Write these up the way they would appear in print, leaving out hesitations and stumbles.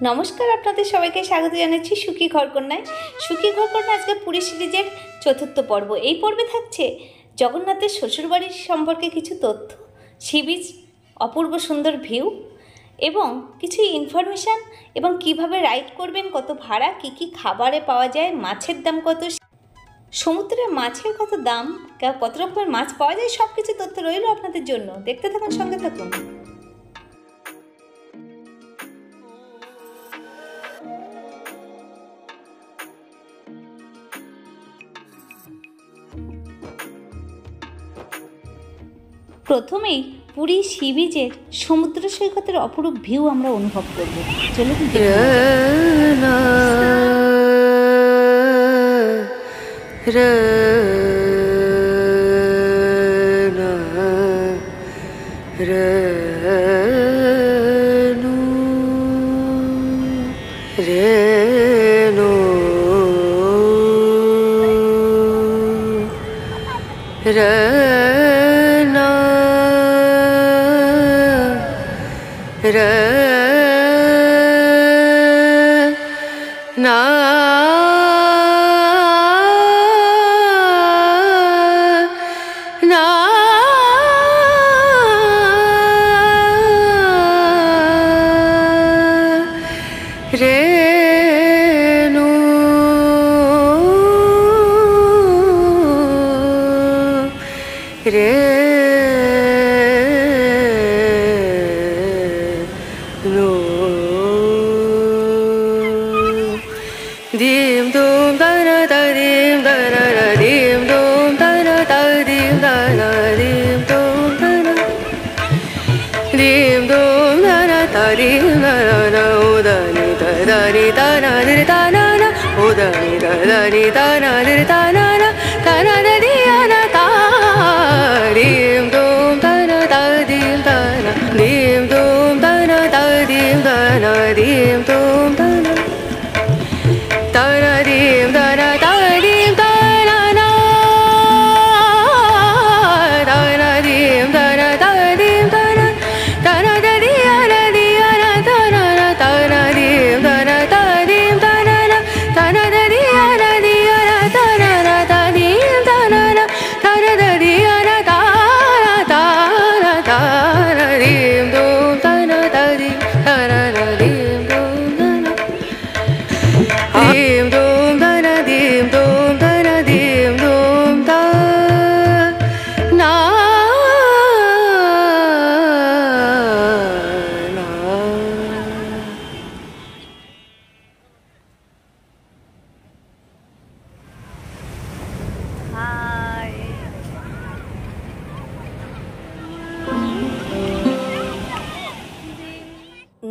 নমস্কার, আপনাদের সবাইকে স্বাগত জানাচ্ছি সুখী ঘরকন্যায়। সুখী ঘরকন্যা আজকে পুরী সিরিজের চতুর্থ পর্ব। এই পর্বে থাকছে জগন্নাথের শ্বশুরবাড়ির সম্পর্কে কিছু তথ্য, সি বিচ, অপূর্ব সুন্দর ভিউ এবং কিছু ইনফরমেশান, এবং কিভাবে রাইড করবেন, কত ভাড়া, কী কী খাবারে পাওয়া যায়, মাছের দাম কত, সমুদ্রে মাছের কত দাম, কত রকমের মাছ পাওয়া যায়, সব কিছু তথ্য রইল আপনাদের জন্য। দেখতে থাকুন, সঙ্গে থাকুন। প্রথমেই পুরী সি বিচের সমুদ্র সৈকতের অপরূপ ভিউ আমরা অনুভব করব। চলুন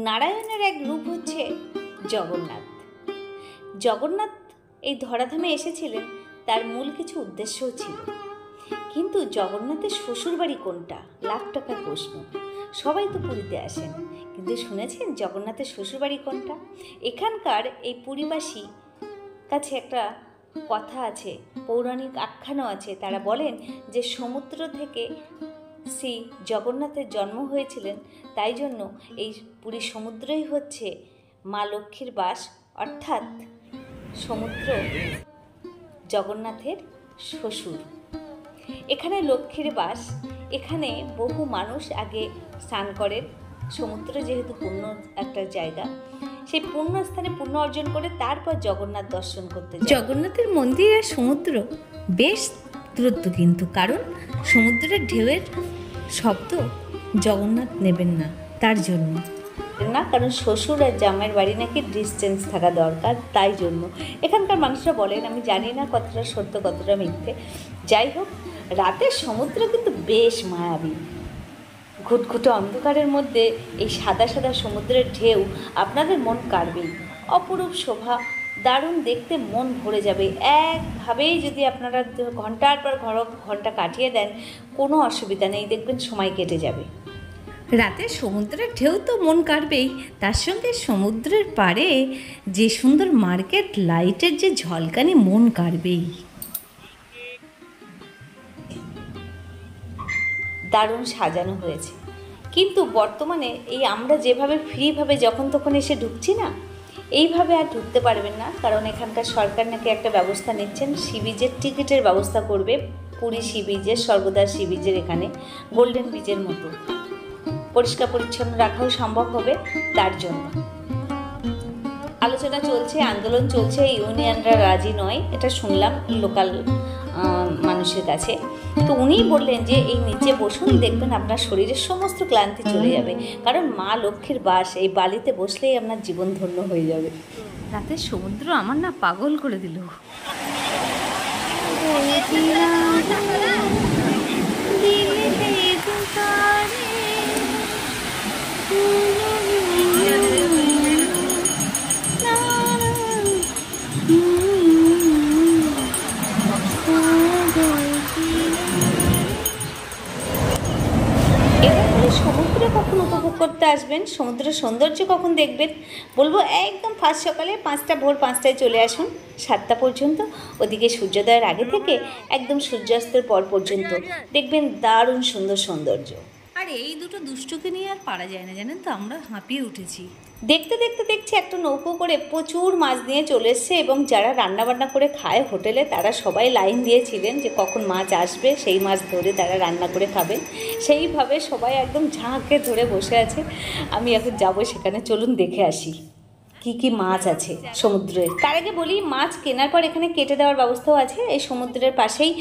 নারায়ণের এক রূপ হচ্ছে জগন্নাথ। জগন্নাথ এই ধরাধামে এসেছিলেন, তার মূল কিছু উদ্দেশ্যও ছিল। কিন্তু জগন্নাথের শ্বশুরবাড়ি কোনটা, লাখ টাকার প্রশ্ন। সবাই তো পুরীতে আসেন, কিন্তু শুনেছেন জগন্নাথের শ্বশুরবাড়ি কোনটা? এখানকার এই পুরীবাসী কাছে একটা কথা আছে, পৌরাণিক আখ্যানও আছে। তারা বলেন যে সমুদ্র থেকে শ্রী জগন্নাথের জন্ম হয়েছিলেন, তাই জন্য এই পুরী সমুদ্রই হচ্ছে মা লক্ষ্মীর বাস, অর্থাৎ সমুদ্র জগন্নাথের শ্বশুর। এখানে লক্ষ্মীর বাস, এখানে বহু মানুষ আগে স্নান করেন। সমুদ্র যেহেতু পুণ্য একটা জায়গা, সেই পুণ্য স্থানে পুণ্য অর্জন করে তারপর জগন্নাথ দর্শন করতে যায়। জগন্নাথের মন্দির আর সমুদ্র বেশ দূরত্ব, কিন্তু কারণ সমুদ্রের ঢেউয়ের শব্দ জগন্নাথ নেবেন না, তার জন্য না, কারণ শ্বশুর আর জামাইয়ের বাড়ি নাকি ডিস্টেন্স থাকা দরকার, তাই জন্য এখানকার মানুষরা বলেন। আমি জানি না কতটা সত্য কতটা মিথ্যে। যাই হোক, রাতের সমুদ্র কিন্তু বেশ মায়াবী। ঘুটঘুটে অন্ধকারের মধ্যে এই সাদা সাদা সমুদ্রের ঢেউ আপনাদের মন কাড়বেই। অপরূপ শোভা, দারুণ দেখতে, মন ভরে যাবে। একভাবেই যদি আপনারা ঘন্টার পর ঘন্টা কাটিয়ে দেন, কোনো অসুবিধা নেই, দেখবেন সময় কেটে যাবে। রাতে সমুদ্রের ঢেউ তো মন কাড়বেই, তার সঙ্গে সমুদ্রের পাড়ে যে সুন্দর মার্কেট লাইটের যে ঝলকানি, মন কাড়বেই। দারুণ সাজানো হয়েছে। কিন্তু বর্তমানে এই আমরা যেভাবে ফ্রিভাবে যখন তখন এসে ঢুকছি না, এইভাবে আর ঢুকতে পারবেন না, কারণ এখানকার সরকার নাকি একটা ব্যবস্থা নিচ্ছেন, সি বিচের টিকিটের ব্যবস্থা করবে। পুরী সি বিচের, সর্বদা সি বিচের এখানে গোল্ডেন বিচের মতো পরিষ্কার পরিচ্ছন্ন রাখাও সম্ভব হবে। তার জন্য আলোচনা চলছে, আন্দোলন চলছে, ইউনিয়নরা রাজি নয়, এটা শুনলাম লোকাল মানুষের কাছে। তো উনিই বললেন যে এই নিচে বসুন, দেখবেন আপনার শরীরের সমস্ত ক্লান্তি চলে যাবে, কারণ মা লক্ষ্মীর বাস এই বালিতে বসলেই আপনার জীবন ধন্য হয়ে যাবে। রাতের সমুদ্র আমার না পাগল করে দিল। সমুদ্রে কখন উপভোগ করতে আসবেন, সমুদ্রের সৌন্দর্য কখন দেখবেন, বলবো একদম ফার্স্ট সকালে ভোর 5টায় চলে আসুন, 7টা পর্যন্ত। ওদিকে সূর্যোদয়ের আগে থেকে একদম সূর্যাস্তের পর পর্যন্ত দেখবেন দারুণ সুন্দর সৌন্দর্য। আর এই দুটো দুষ্টুকে নিয়ে আর পারা যায় না, জানেন তো, আমরা হাঁপিয়ে উঠেছি। দেখতে দেখতে দেখছি একটা নৌকো করে প্রচুর মাছ নিয়ে চলে এসছে, এবং যারা রান্নাবান্না করে খায় হোটেলে তারা সবাই লাইন দিয়েছিলেন যে কখন মাছ আসবে, সেই মাছ ধরে তারা রান্না করে খাবেন। সেইভাবে সবাই একদম ঝাঁকে ধরে বসে আছে। আমি এখন যাব সেখানে, চলুন দেখে আসি কি কি মাছ আছে সমুদ্রে। তার আগে বলি, মাছ কেনার পর এখানে কেটে দেওয়ার ব্যবস্থাও আছে। এই সমুদ্রের পাশেই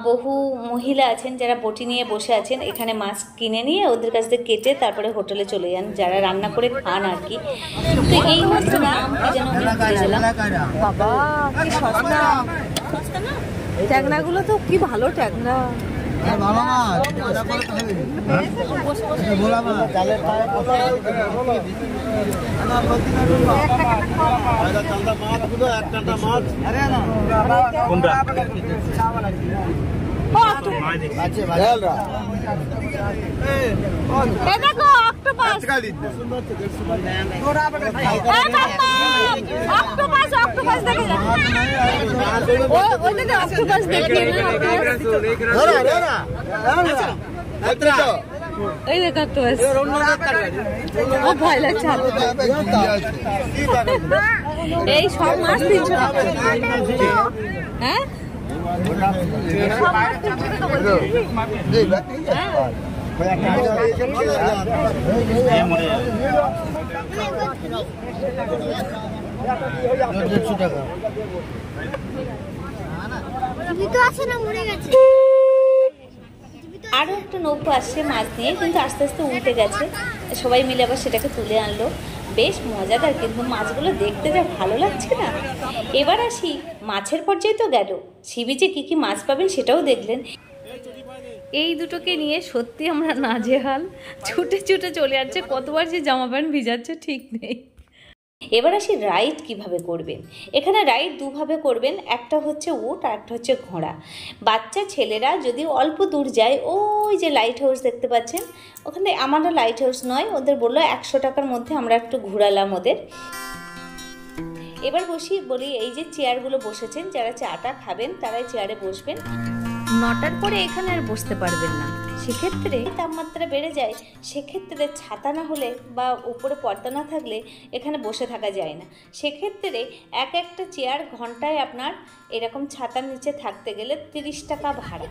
বহু মহিলা আছেন যারা বটি নিয়ে বসে আছেন, এখানে মাছ কিনে নিয়ে ওদের কাছ থেকে কেটে তারপরে হোটেলে চলে যান, যারা রান্না করে খান আর কি। তো এই মাছটার নাম কি যেন আমি ভুলে গেলাম। বাবা কি সস্তা, সস্তা না? ট্যাংরাগুলো তো কি ভালো ট্যাংরা। ভয় লাগছে, এই সব মাছ 300 টাকা। হ্যাঁ আরও একটা নৌকো আসছে মাছ নিয়ে, কিন্তু আস্তে আস্তে উল্টে গেছে, সবাই মিলে আবার সেটাকে তুলে আনলো। বেশ মজাদার, কিন্তু মাছগুলো দেখতে যা ভালো লাগছে না। এবার আসি মাছের পর্যায়ে, তো গেল সি বিচে কী কী মাছ পাবেন সেটাও দেখলেন। এই দুটোকে নিয়ে সত্যি আমরা নাজেহাল, ছুটে ছুটে চলে যাচ্ছে, কতবার যে জামা প্যান্ট ভিজাচ্ছে ঠিক নেই। এবার আসি রাইড কিভাবে করবেন। এখানে রাইড দুভাবে করবেন, একটা হচ্ছে উট আর একটা হচ্ছে ঘোড়া। বাচ্চা ছেলেরা যদি অল্প দূর যায়, ওই যে লাইট হাউস দেখতে পাচ্ছেন, ওখানে আমারও লাইট হাউস নয়, ওদের বললো 100 টাকার মধ্যে আমরা একটু ঘুরালাম ওদের। এবার বলি, এই যে চেয়ারগুলো বসেছেন, যারা চাটা খাবেন তারাই চেয়ারে বসবেন। 9টার পরে এখানে আর বসতে পারবেন না, সেক্ষেত্রে তাপমাত্রা বেড়ে যায়, সেক্ষেত্রে ছাতা না হলে বা উপরে পর্দা না থাকলে এখানে বসে থাকা যায় না। সেক্ষেত্রে একটা চেয়ার ঘন্টায় আপনার এরকম ছাতার নিচে থাকতে গেলে 30 টাকা ভাড়া।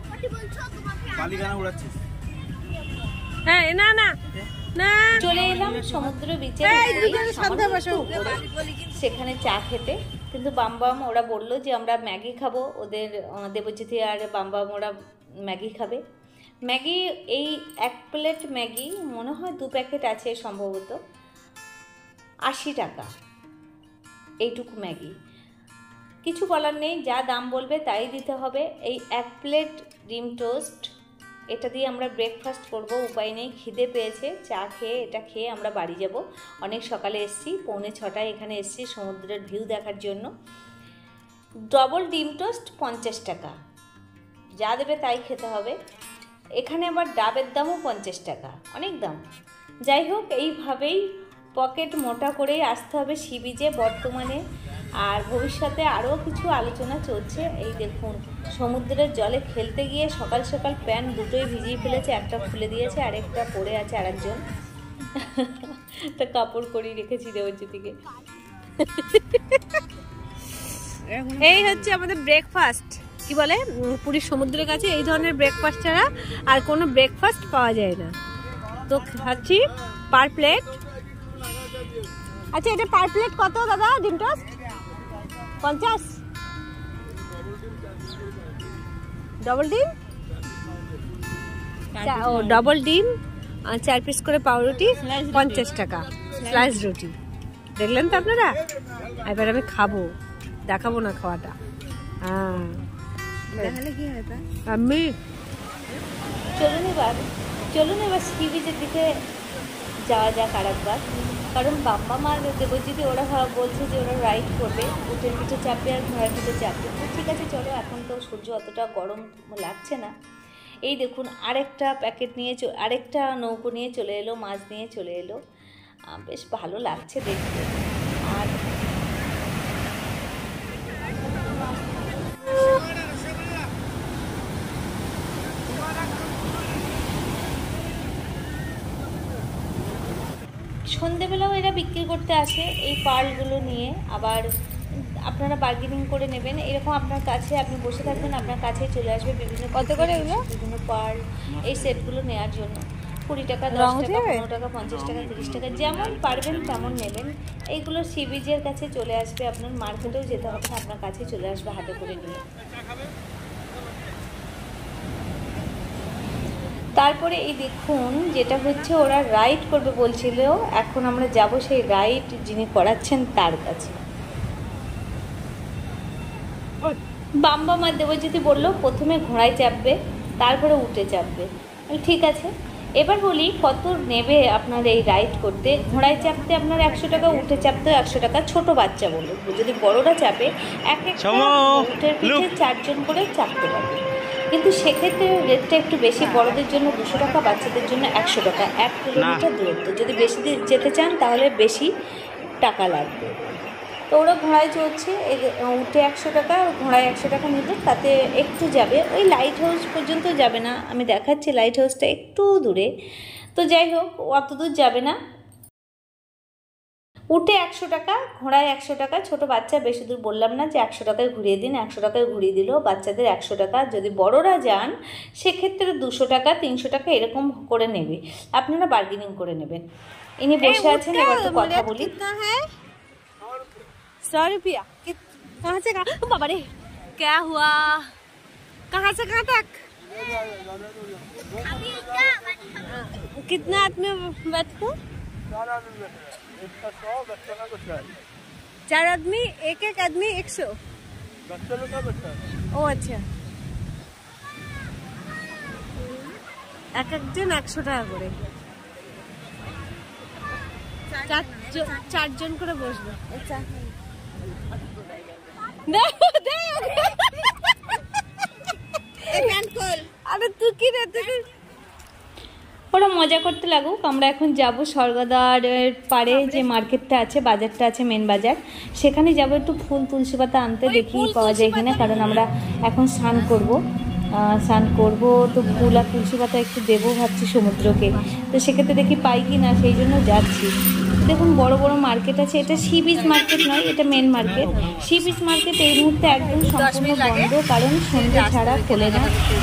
হ্যাঁ না না না, চলে এলাম সমুদ্র বিচে, সেখানে চা খেতে। কিন্তু বামবাম ওরা বললো যে আমরা ম্যাগি খাবো, ওদের দেবজ্যোতি আর বামবাম ওরা ম্যাগি খাবে। ম্যাগি এই 1 প্লেট ম্যাগি মনে হয় 2 প্যাকেট আছে সম্ভবত, 80 টাকা এইটুকু ম্যাগি। কিছু বলার নেই, যা দাম বলবে তাই দিতে হবে। এই 1 প্লেট ডিম টোস্ট, এটা দিয়ে আমরা ব্রেকফাস্ট করব, উপায় নেই, খিদে পেয়েছে। চা খেয়ে এটা খেয়ে আমরা বাড়ি যাব। অনেক সকালে এসছি, 5:45 এখানে এসছি সমুদ্রের ভিউ দেখার জন্য। ডবল ডিম টোস্ট 50 টাকা, যা দেবে তাই খেতে হবে। এখানে আবার ডাবের দামও 50 টাকা, অনেক দাম। যাই হোক, এইভাবেই পকেট মোটা করেই আসতে হবে সি বিচে। বর্তমানে আর ভবিষ্যতে আরও কিছু আলোচনা চলছে। এই দেখুন, সমুদ্রের জলে খেলতে গিয়ে সকাল সকাল প্যান্ট দুটোই ভিজিয়ে ফেলেছে, একটা খুলে দিয়েছে আর একটা পরে আছে আরেকজন। তা কাপড় করিয়ে রেখেছি দেবজ্যোতিকে। এই হচ্ছে আমাদের ব্রেকফাস্ট। কি বলে, পুরীর সমুদ্রের কাছে এই ধরনের ব্রেকফাস্ট ছাড়া আর কোনো ব্রেকফাস্ট পাওয়া যায় না। তো খাচ্ছি পার প্লেট। আচ্ছা, এটা পার প্লেট কত দাদা? ডিম টোস্ট 50, ডবল ডিম, ও ডবল ডিম, 4 পিস করে পাউরুটি, 50 টাকা স্লাইস রুটি। দেখলেন তো আপনারা? এবার আমি খাবো, দেখাবো না খাওয়াটা। হ্যাঁ, আমি চলুন এবার সি বিচের দিকে যাওয়া যাক আর একবার। কারণ বাবা মা দেবজ্যোতি ওরা বলছে যে ওরা রাইড করবে, উটের পিঠে চাপবে আর ঘোড়ার পিঠে চাপবে। তো ঠিক আছে, চলো। এখন তো সূর্য অতটা গরম লাগছে না। এই দেখুন, আরেকটা প্যাকেট নিয়ে আরেকটা নৌকো নিয়ে চলে এলো, মাছ নিয়ে চলে এলো। বেশ ভালো লাগছে দেখতে। আর সন্ধেবেলাও এরা বিক্রি করতে আসে এই পার্লগুলো নিয়ে। আবার আপনারা বার্গেনিং করে নেবেন, এরকম আপনার কাছে আপনি বসে থাকবেন, আপনার কাছেই চলে আসবে বিভিন্ন কত করে এগুলো, বিভিন্ন পার্ল এই সেটগুলো নেওয়ার জন্য। 20 টাকা, 10 টাকা, 15 টাকা, 50 টাকা, 30 টাকা, যেমন পারবেন তেমন নেবেন। এইগুলো সি বিচের কাছে চলে আসবে, আপনার মার্কেটেও যেতে হবে না, আপনার কাছে চলে আসবে হাতে করে নিয়ে। তারপরে এই দেখুন, যেটা হচ্ছে ওরা রাইড করবে বলছিল, এখন আমরা যাব সেই রাইড যিনি করাচ্ছেন তার কাছে। বাম্বা মা দেবজ্যোতি বললো প্রথমে ঘোড়ায় চাপবে, তারপরে উঠে চাপবে। ঠিক আছে, এবার বলি কত নেবে আপনার এই রাইড করতে। ঘোড়ায় চাপতে আপনার 100 টাকা, উঠে চাপতেও 100 টাকা। ছোট বাচ্চা বলুন, যদি বড়রা চাপে এক একটা উটের পিঠে 4 জন করে চাপতে পারবে, কিন্তু সেক্ষেত্রে রেটটা একটু বেশি। বড়দের জন্য 200 টাকা, বাচ্চাদের জন্য 100 টাকা। 1 কিলোমিটার দূরত্ব, যদি বেশি যেতে চান তাহলে বেশি টাকা লাগবে। তো ওরা ঘোড়ায় চড়ছে, উঠে 100 টাকা, ঘোড়ায় 100 টাকা নেবে, তাতে একটু যাবে। ওই লাইট হাউস পর্যন্ত যাবে না, আমি দেখাচ্ছি লাইট হাউসটা একটু দূরে। তো যাই হোক, অত দূর যাবে না। উঠে 100 টাকা, ঘোড়ায় 100 টাকা। ছোটো বাচ্চা বেশি দূর বললাম না যে 100 টাকায় ঘুরিয়ে দিন, 100 টাকায় ঘুরিয়ে দিল। বাচ্চাদের 100 টাকা। যদি বড়রা যান সেক্ষেত্রে 200 টাকা, 300 টাকা এরকম করে নেবে। আপনারা বার্গেনিং করে নেবেন। ইনি বসে আছেন, এবার তো কথা বলি। 100 रुपया। कहाँ से कहाँ? बाबा रे, क्या हुआ? कहाँ से कहाँ तक? कितना आदमी बैठो? 4 आदमी, एक आदमी 100। ও আচ্ছা, এক একজন 100 টাকা করে, 4 জন করে বসবে। আচ্ছা, ওরা মজা করতে লাগুক। আমরা এখন যাব স্বর্গদ্বারের পাড়ে যে মার্কেটটা আছে, বাজারটা আছে, মেন বাজার, সেখানে যাব একটু ফুল তুলসী পাতা আনতে, দেখি পাওয়া যায় কিনা। কারণ আমরা এখন স্নান করব, তো ফুল আর তুলসী পাতা একটু দেবো ভাবছি সমুদ্রকে। তো সেক্ষেত্রে দেখি পাই কি না, সেই জন্য যাচ্ছি। দেখুন, বড় বড় মার্কেট আছে। এটা সি বিচ মার্কেট নয়, এটা main market. Sea beach market এই মুহূর্তে একদম সম্পূর্ণ বন্ধ, কারণ সন্ধ্যে ছাড়া খোলে না।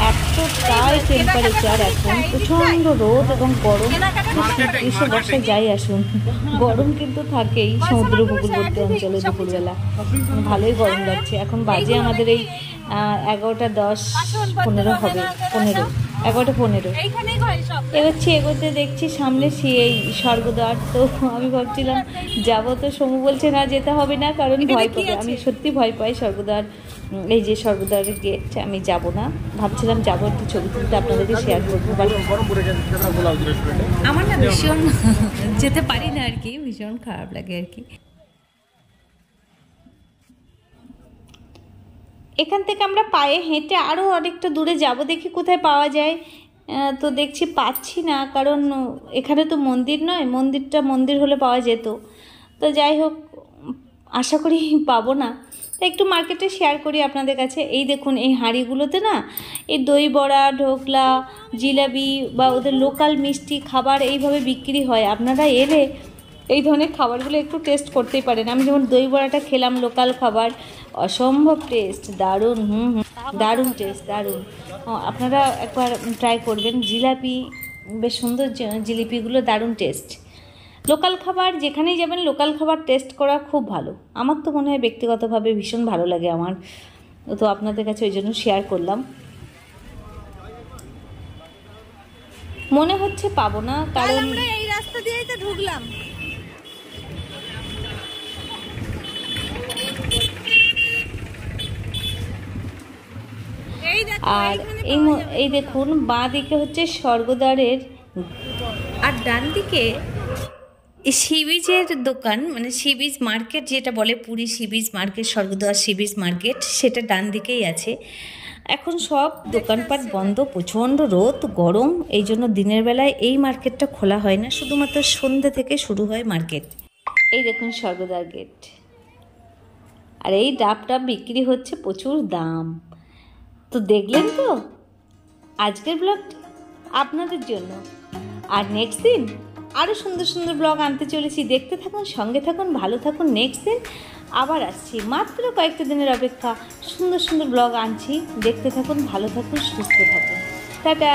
এতটাই টেম্পারেচার এখন, প্রচণ্ড রোদ এবং গরম। গ্রীষ্ম বর্ষায় যাই আসুন, গরম কিন্তু থাকেই সমুদ্র উপকূলবর্তী অঞ্চলে। দুপুরবেলা ভালোই গরম লাগছে। এখন বাজে আমাদের এই 11টা 10, 15 হবে, 11টা 15। এগোতে দেখছি সামনে সেই স্বর্গদ্বার। তো আমি ভাবছিলাম যাবো, তো সমু বলছে না, যেতে হবে না, কারণ ভয় পাবে। আমি সত্যি ভয় পাই স্বর্গদ্বার, এই যে স্বর্গদ্বারের গেট, আমি যাব না। ভাবছিলাম যাবো, একটু ছবি তুলতে আপনাদেরকে শেয়ার করবো। আমার না ভীষণ যেতে পারি না আর কি, ভীষণ খারাপ লাগে আর কি। এখান থেকে আমরা পায়ে হেঁটে আরও অনেকটা দূরে যাব, দেখি কোথায় পাওয়া যায়। তো দেখছি পাচ্ছি না, কারণ এখানে তো মন্দির নয়, মন্দির হলে পাওয়া যেত। তো যাই হোক, আশা করি পাবো না, তাই একটু মার্কেটে শেয়ার করি আপনাদের কাছে। এই দেখুন এই হাঁড়িগুলোতে না এই দই বড়া, ঢোকলা, জিলাপি বা ওদের লোকাল মিষ্টি খাবার এইভাবে বিক্রি হয়। আপনারা এলে এই ধরনের খাবারগুলো একটু টেস্ট করতেই পারেন। আমি যেমন দই বড়াটা খেলাম, লোকাল খাবার, অসম্ভব টেস্ট, দারুণ, দারুণ টেস্ট, দারুণ। আপনারা একবার ট্রাই করবেন। জিলাপি বেশ সুন্দর, জিলিপিগুলো দারুণ টেস্ট। লোকাল খাবার যেখানেই যাবেন লোকাল খাবার টেস্ট করা খুব ভালো। আমার তো মনে হয় ব্যক্তিগতভাবে ভীষণ ভালো লাগে আমার, তো আপনাদের কাছে ওই জন্য শেয়ার করলাম। মনে হচ্ছে পাবো না, কারণ আমরা এই রাস্তা দিয়েই তো ঢুকলাম। আর এই দেখুন বাঁ দিকে হচ্ছে স্বর্গদ্বারের, আর ডান দিকে সি বিচের দোকান, মানে সি বিচ মার্কেট যেটা বলে, Puri C beach market, Swargadwar C beach market, সেটা ডান দিকেই আছে। এখন সব দোকানপাট বন্ধ, প্রচণ্ড রোদ গরম, এই জন্য দিনের বেলায় এই মার্কেটটা খোলা হয় না, শুধুমাত্র সন্ধ্যে থেকে শুরু হয় মার্কেট। এই দেখুন স্বর্গদ্বার গেট, আর এই ডাবটা বিক্রি হচ্ছে প্রচুর দাম। তো দেখলেন তো আজকের ব্লগটা আপনাদের জন্য, আর নেক্সট দিন আরও সুন্দর সুন্দর ব্লগ আনতে চলেছি। দেখতে থাকুন, সঙ্গে থাকুন, ভালো থাকুন। নেক্সট দিন আবার আসছি, মাত্র কয়েকটা দিনের অপেক্ষা, সুন্দর সুন্দর ব্লগ আনছি। দেখতে থাকুন, ভালো থাকুন, সুস্থ থাকুন। টাটা।